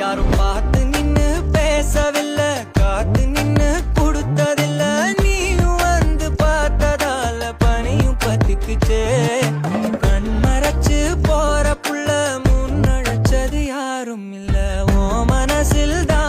யாரும் பார்த்து நின்னு பேசவில்லை, காத்து நின்னு கொடுத்ததில்ல. நீயும் வந்து பார்த்ததால பனியும் பத்திக்குச்சே. கண் மறைச்சு போற புள்ள முன்னழைச்சது யாரும் இல்ல. ஓ மனசில் தான்